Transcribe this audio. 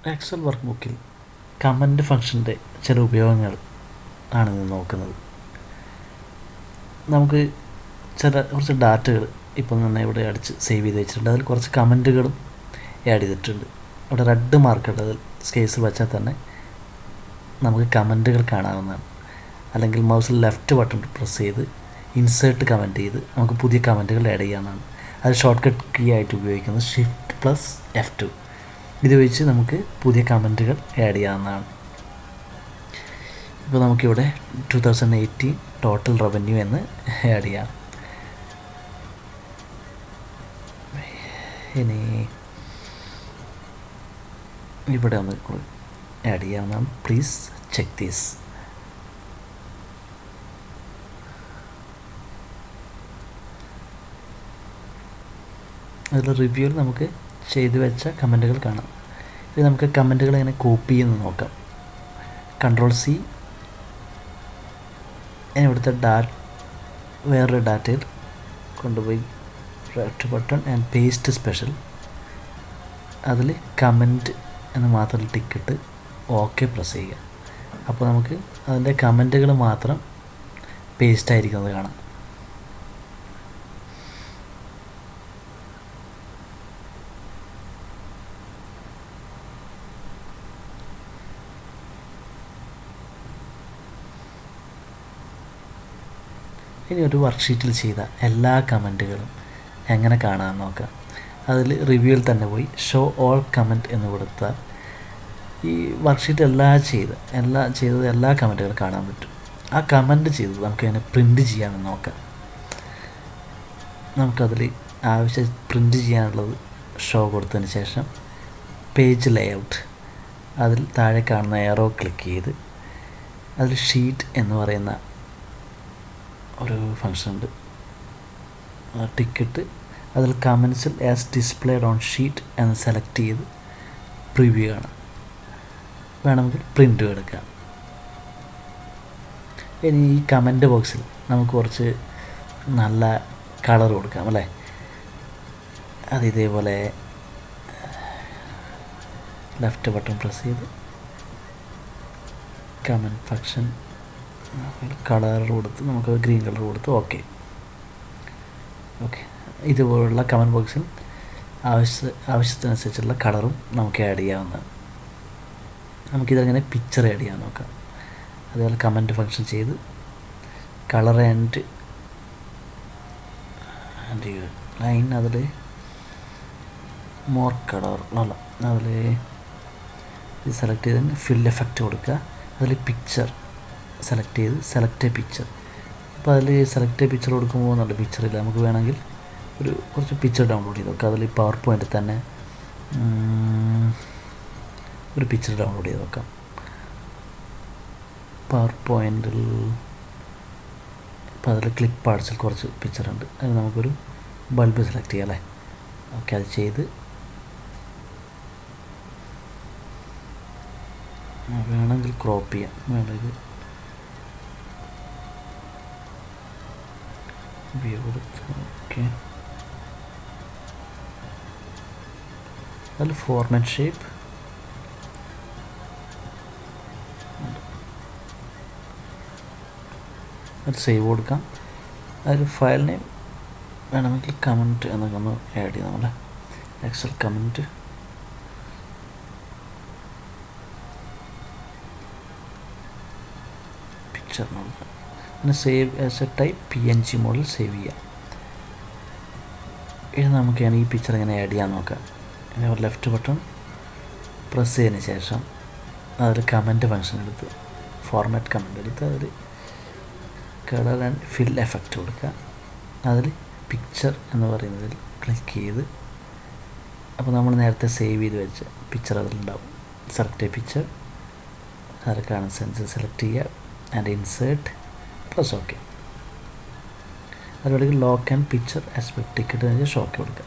Excel work ബുക്കിൽ comment ഫംഗ്ഷൻ്റെ ചില ഉപയോഗങ്ങൾ ആണ് ഇന്ന് നോക്കുന്നത്. നമുക്ക് കുറച്ച് ഡാറ്റകൾ ഇപ്പം തന്നെ ഇവിടെ അടിച്ച് സേവ് ചെയ്ത് വെച്ചിട്ടുണ്ട്. അതിൽ കുറച്ച് കമൻറ്റുകളും ആഡ് ചെയ്തിട്ടുണ്ട്. അവിടെ റെഡ് മാർക്കുണ്ട്. അതിൽ സ്പേസ് വെച്ചാൽ തന്നെ നമുക്ക് കമൻറ്റുകൾ കാണാവുന്നതാണ്. അല്ലെങ്കിൽ മൗസിൽ ലെഫ്റ്റ് ബട്ടൺ പ്രസ് ചെയ്ത് ഇൻസേർട്ട് കമൻറ്റ് ചെയ്ത് നമുക്ക് പുതിയ കമൻറ്റുകൾ ആഡ് ചെയ്യാവുന്നതാണ്. അത് ഷോർട്ട് കട്ട് കീ ആയിട്ട് ഉപയോഗിക്കുന്നത് Shift+F2. ഇത് വെച്ച് നമുക്ക് പുതിയ കമൻറ്റുകൾ ആഡ് ചെയ്യാവുന്നതാണ്. ഇപ്പോൾ നമുക്കിവിടെ 2018 ടോട്ടൽ റവന്യൂ എന്ന് ആഡ് ചെയ്യാം. ഇനി ഇവിടെ ഒന്ന് ആഡ് ചെയ്യാവുന്നതാണ്. Please check these. അതിൽ റിവ്യൂവിൽ നമുക്ക് ചെയ്തു വെച്ച കമൻറ്റുകൾ കാണാം. ഇത് നമുക്ക് കമൻറ്റുകൾ എങ്ങനെ കോപ്പി ചെയ്യുന്ന നോക്കാം. Ctrl+C. ഇവിടുത്തെ വേറൊരു ഡാറ്റയിൽ കൊണ്ടുപോയി left button and paste special. അതിൽ കമൻറ്റ് എന്ന് മാത്രം ടിക്കിട്ട് ഓക്കെ പ്രസ് ചെയ്യുക. അപ്പോൾ നമുക്ക് അതിൻ്റെ കമൻറ്റുകൾ മാത്രം പേസ്റ്റ് ആയിരിക്കുന്നത് കാണാം. ഇനി ഒരു വർക്ക്ഷീറ്റിൽ ചെയ്ത എല്ലാ കമൻറ്റുകളും എങ്ങനെ കാണാമെന്ന് നോക്കാം. അതിൽ റിവ്യൂവിൽ തന്നെ പോയി ഷോ ഓൾ കമൻറ്റ് എന്ന് കൊടുത്താൽ ഈ വർക്ക്ഷീറ്റ് ചെയ്തത് എല്ലാ കമൻറ്റുകളും കാണാൻ പറ്റും. ആ കമൻറ്റ് ചെയ്തത് നമുക്ക് അതിനെ പ്രിൻറ്റ് ചെയ്യാമെന്ന് നോക്കാം. നമുക്കതിൽ പ്രിൻറ്റ് ചെയ്യാനുള്ളത് ഷോ കൊടുത്തതിന് ശേഷം പേജ് ലേഔട്ട്, അതിൽ താഴെ കാണുന്ന എറോ ക്ലിക്ക് ചെയ്ത് അതിൽ ഷീറ്റ് എന്ന് പറയുന്ന ഒരു ഫംഗ്ഷൻ ഉണ്ട്. ടിക്കറ്റ് അതിൽ കമൻസിൽ ആസ് ഡിസ്പ്ലേഡ് ഓൺ ഷീറ്റ് എന്ന് സെലക്ട് ചെയ്ത് പ്രിവ്യൂ കാണാം. വേണമെങ്കിൽ പ്രിൻ്റ് എടുക്കാം. ഇനി ഈ കമൻറ്റ് ബോക്സിൽ നമുക്ക് കുറച്ച് നല്ല കളർ കൊടുക്കാം അല്ലേ. അത് ഇതേപോലെ ലെഫ്റ്റ് ബട്ടൺ പ്രസ് ചെയ്ത് കമൻറ്റ് ഫംഗ്ഷൻ കളർ കൊടുത്ത് നമുക്ക് ഗ്രീൻ കളർ കൊടുത്ത് ഓക്കെ. ഇതുപോലുള്ള കമൻറ്റ് ബോക്സിൽ ആവശ്യത്തിനനുസരിച്ചുള്ള കളറും നമുക്ക് ആഡ് ചെയ്യാവുന്നതാണ്. നമുക്കിതങ്ങനെ പിക്ചർ ആഡ് ചെയ്യാൻ നോക്കാം. അതുപോലെ കമൻറ്റ് ഫംഗ്ഷൻ ചെയ്ത് കളർ ആൻഡ് ലൈൻ അതിൽ മോർ കളർ അല്ല, അതിൽ ഇത് സെലക്ട് ചെയ്തതിന് ഫിൽ എഫക്റ്റ് കൊടുക്കുക. അതിൽ പിക്ചർ സെലക്ട് ചെയ്ത് സെലക്ട് എ പിക്ചർ. അപ്പോൾ അതിൽ സെലക്ട് എ പിക്ചർ കൊടുക്കുമ്പോൾ നല്ല പിക്ചറില്ല. നമുക്ക് വേണമെങ്കിൽ കുറച്ച് പിക്ചർ ഡൗൺലോഡ് ചെയ്ത് നോക്കാം. അതിൽ പവർ പോയിൻറ്റിൽ തന്നെ ഒരു പിക്ചർ ഡൗൺലോഡ് ചെയ്ത് നോക്കാം. പവർ പോയിൻറ്റിൽ ഇപ്പോൾ അതിൽ ക്ലിപ്പ് ആർട്സിൽ കുറച്ച് പിക്ചറുണ്ട്. അതിൽ നമുക്കൊരു ബൾബ് സെലക്ട് ചെയ്യാം അല്ലേ. ഓക്കെ, അത് ചെയ്ത് വേണമെങ്കിൽ ക്രോപ്പ് ചെയ്യാം. വേണമെങ്കിൽ വ്യൂ കൊടുത്ത് ഓക്കെ. അതിൽ ഫോർമാറ്റ് ഷേപ്പ് അത് സേവ് കൊടുക്കാം. അതിൽ ഫയൽ നെയിം വേണമെങ്കിൽ കമൻറ്റ് എന്നൊക്കെ ഒന്ന് ആഡ് ചെയ്യാം. നമ്മളെ എക്സൽ കമൻറ്റ് പിക്ചർ കൊടുക്കാം. പിന്നെ save as A type PNG മോഡിൽ സേവ് ചെയ്യാം. ഇനി നമുക്ക് ഈ പിക്ചർ ഇങ്ങനെ ആഡ് ചെയ്യാൻ നോക്കാം. ഇനി ലെഫ്റ്റ് ബട്ടൺ പ്രസ് ചെയ്തതിന് ശേഷം അതിൽ കമൻറ്റ് ഫംഗ്ഷൻ എടുത്ത് ഫോർമാറ്റ് കമൻറ്റ് എടുത്ത് അതിൽ കളർ ആൻഡ് ഫിൽ എഫക്റ്റ് കൊടുക്കുക. അതിൽ പിക്ചർ എന്ന് പറയുന്നതിൽ ക്ലിക്ക് ചെയ്ത് അപ്പോൾ നമ്മൾ നേരത്തെ സേവ് ചെയ്ത് വെച്ച പിക്ചർ അതിലുണ്ടാവും. സെലക്ട് എ പിക്ചർ, അതിൽ കാണുന്ന സെൻസ് സെലക്ട് ചെയ്യുക ആൻഡ് ഇൻസേർട്ട് പ്ലസ് ഓക്കെ. അതുപോലെ lock and picture aspect ticket shock കൊടുക്കുക.